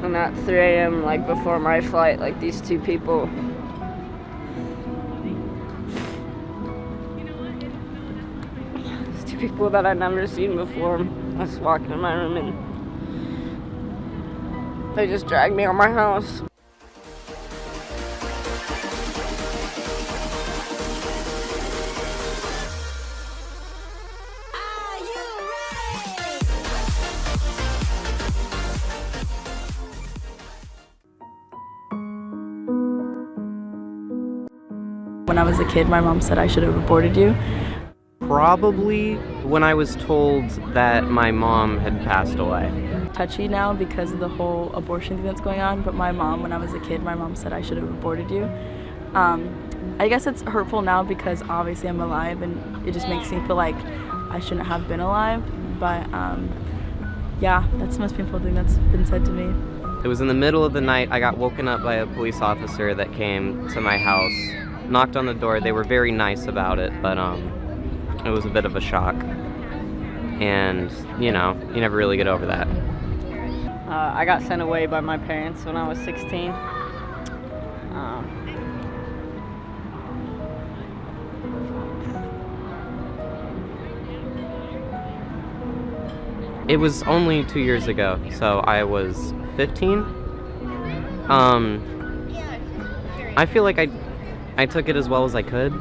And at 3 a.m., like before my flight, like these two people that I'd never seen before. I just walked in my room and they just dragged me out of my house. When I was a kid, my mom said I should have aborted you. Probably when I was told that my mom had passed away. Touchy now because of the whole abortion thing that's going on, but my mom, when I was a kid, my mom said I should have aborted you. I guess it's hurtful now because obviously I'm alive and it just makes me feel like I shouldn't have been alive, but yeah, that's the most painful thing that's been said to me. It was in the middle of the night. I got woken up by a police officer that came to my house, knocked on the door. They were very nice about it, but it was a bit of a shock, and you know, you never really get over that. I got sent away by my parents when I was 16. It was only 2 years ago, so I was 15. I feel like I took it as well as I could.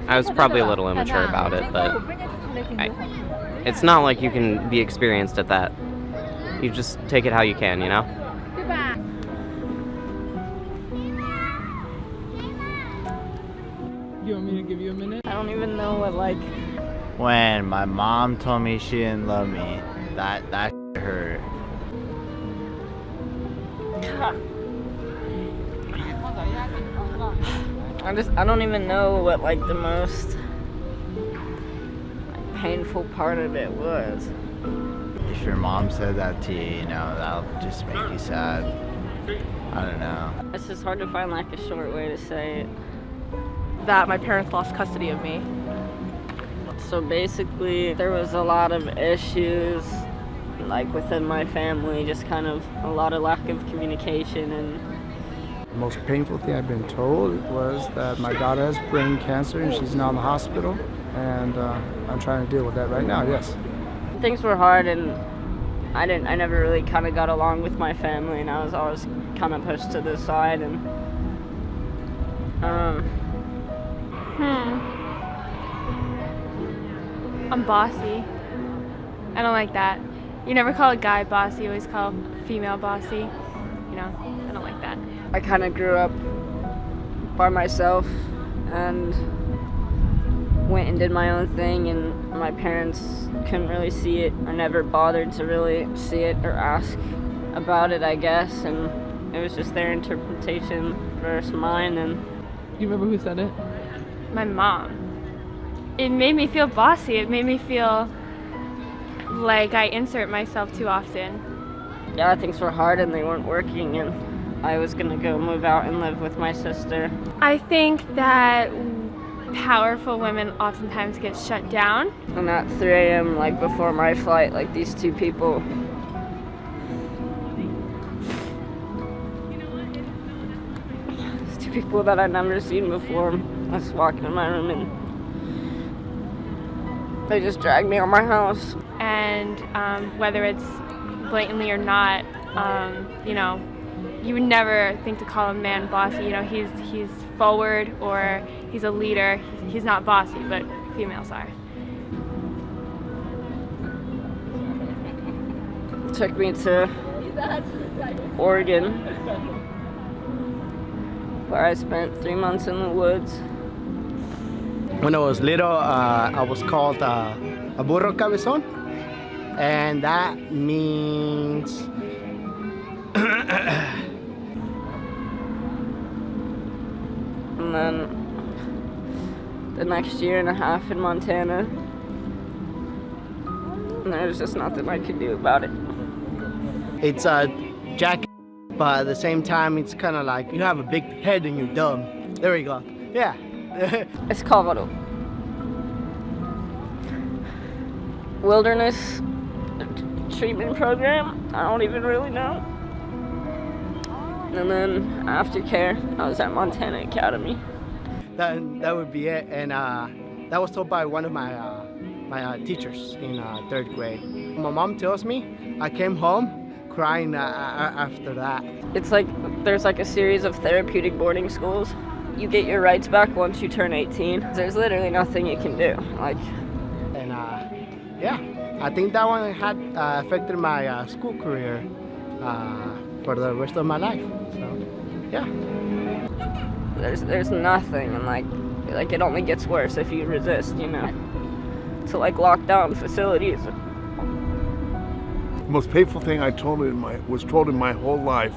I was probably a little immature about it, but it's not like you can be experienced at that. You just take it how you can, you know? You want me to give you a minute? I don't even know what, like... When my mom told me she didn't love me, that hurt. I don't even know what, like, the most painful part of it was. If your mom said that to you, you know, that'll just make you sad. I don't know. It's just hard to find, like, a short way to say it. That my parents lost custody of me. So basically, there was a lot of issues, like, within my family, just kind of a lot of lack of communication. And the most painful thing I've been told was that my daughter has brain cancer and she's now in the hospital, and I'm trying to deal with that right now, yes. Things were hard, and I never really kind of got along with my family, and I was always kind of pushed to the side, and I'm bossy. I don't like that. You never call a guy bossy, you always call a female bossy. You know, I don't like that. I kind of grew up by myself and went and did my own thing, and my parents couldn't really see it or never bothered to really see it or ask about it, I guess, and it was just their interpretation versus mine. And You remember who said it? My mom. It made me feel bossy. It made me feel like I insert myself too often. yeah, things were hard and they weren't working, and I was gonna go move out and live with my sister. I think that powerful women oftentimes get shut down. And at 3 a.m., like before my flight, like these two people that I'd never seen before. I just walked in my room and they just dragged me out of my house. And whether it's blatantly or not, you know, you would never think to call a man bossy. You know, he's forward or he's a leader. He's not bossy, but females are. Took me to Oregon, where I spent 3 months in the woods. When I was little, I was called a burro cabezón, and that means And then the next year and a half in Montana, and there was just nothing I could do about it. it's a jacket, but at the same time, it's kind of like you have a big head and you're dumb. There we go. Yeah. It's called Wilderness Treatment Program. I don't even really know. And then aftercare, I was at Montana Academy. That would be it. And that was told by one of my teachers in 3rd grade. My mom tells me I came home crying after that. It's like there's like a series of therapeutic boarding schools. You get your rights back once you turn 18. There's literally nothing you can do. Like, And yeah, I think that one had affected my school career for the rest of my life. So yeah. there's nothing, and like it only gets worse if you resist, you know, to like lock down facilities. The most painful thing I was told in my whole life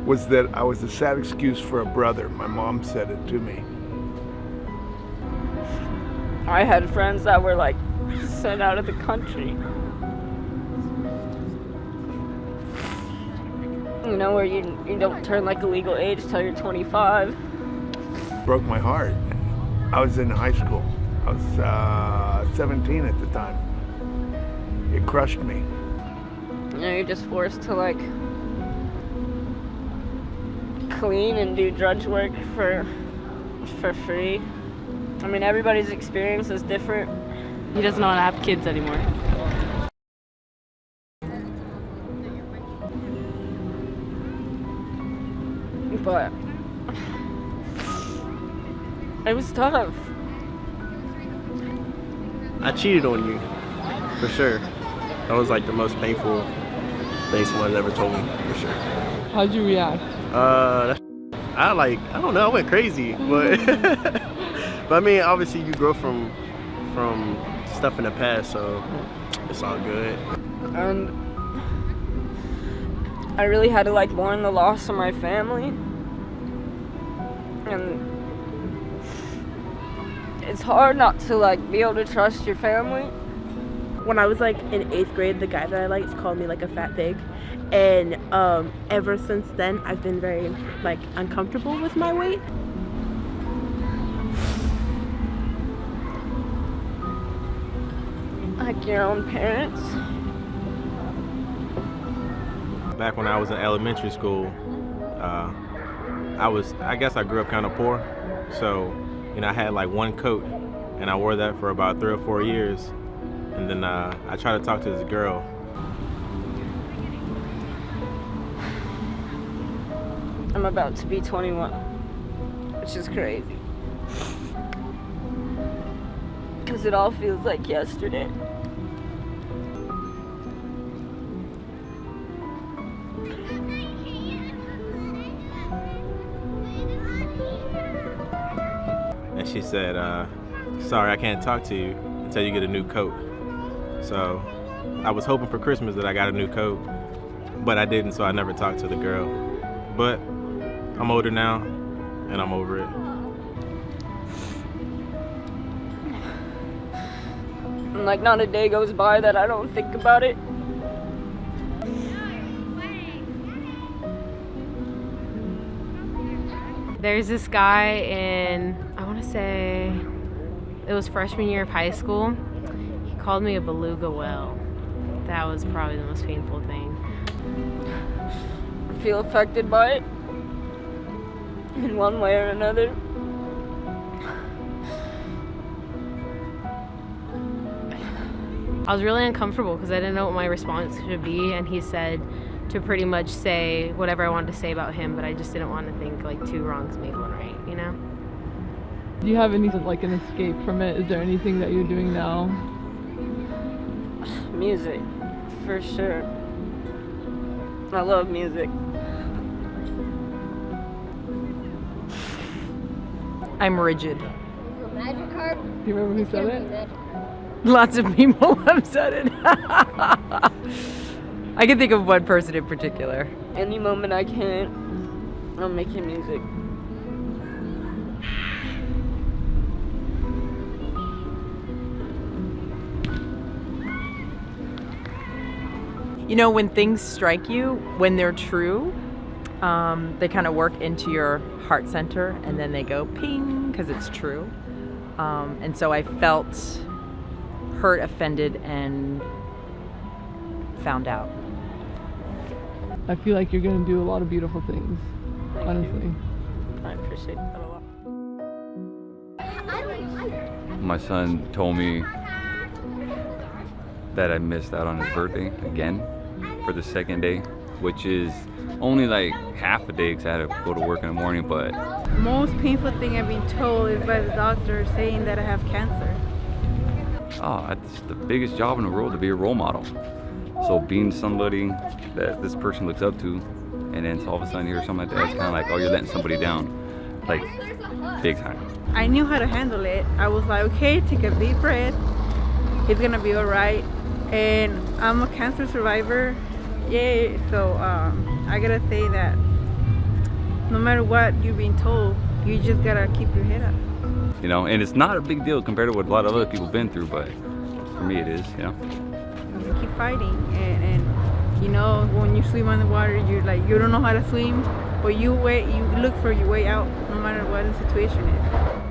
was that I was a sad excuse for a brother. My mom said it to me. I had friends that were like sent out of the country. You know, where you don't turn like a legal age till you're 25. Broke my heart. I was in high school. I was 17 at the time. It crushed me. You know, you're just forced to like clean and do drudge work for free. I mean, everybody's experience is different. He doesn't want to have kids anymore. But it was tough. I cheated on you, for sure. That was like the most painful thing someone's ever told me, for sure. How'd you react? I don't know, I went crazy, but but I mean, obviously you grow from stuff in the past, so it's all good. And I really had to like mourn the loss of my family. And it's hard not to like be able to trust your family. When I was like in 8th grade, the guy that I liked called me like a fat pig, and ever since then I've been very like uncomfortable with my weight. Like your own parents. Back when I was in elementary school, I guess I grew up kind of poor, so you know, I had like one coat, and I wore that for about 3 or 4 years, and then I tried to talk to this girl. I'm about to be 21, which is crazy, because it all feels like yesterday. And she said, sorry, I can't talk to you until you get a new coat. So I was hoping for Christmas that I got a new coat, but I didn't, so I never talked to the girl. But I'm older now, and I'm over it. And like not a day goes by that I don't think about it. There's this guy in, I want to say, it was freshman year of high school. He called me a beluga whale. That was probably the most painful thing. I feel affected by it in one way or another. I was really uncomfortable because I didn't know what my response should be, and he said to pretty much say whatever I wanted to say about him, but I just didn't want to think like 2 wrongs made 1 right, you know? Do you have any like an escape from it? Is there anything that you're doing now? Music, for sure. I love music. I'm rigid. Magic card? Do you remember who said it? Lots of people have said it. I can think of one person in particular. Any moment I can, I'm making music. You know, when things strike you, when they're true, They kind of work into your heart center and then they go ping because it's true. And so I felt hurt, offended, and found out. I feel like you're going to do a lot of beautiful things, honestly. I appreciate that a lot. My son told me that I missed out on his birthday again for the second day, which is only like half a day because I had to go to work in the morning, but... Most painful thing I've been told is by the doctor saying that I have cancer. Oh, it's the biggest job in the world, to be a role model. So being somebody that this person looks up to, and then all of a sudden hear something like that, it's kind of like, oh, you're letting somebody down, like big time. I knew how to handle it. I was like, okay, take a deep breath. It's gonna be all right. And I'm a cancer survivor. Yay! So I gotta say that no matter what you're being told, you just gotta keep your head up. You know, and it's not a big deal compared to what a lot of other people have been through, but for me it is, you know. You keep fighting, and you know, when you swim on the water, you're like, you don't know how to swim, but you look for your way out no matter what the situation is.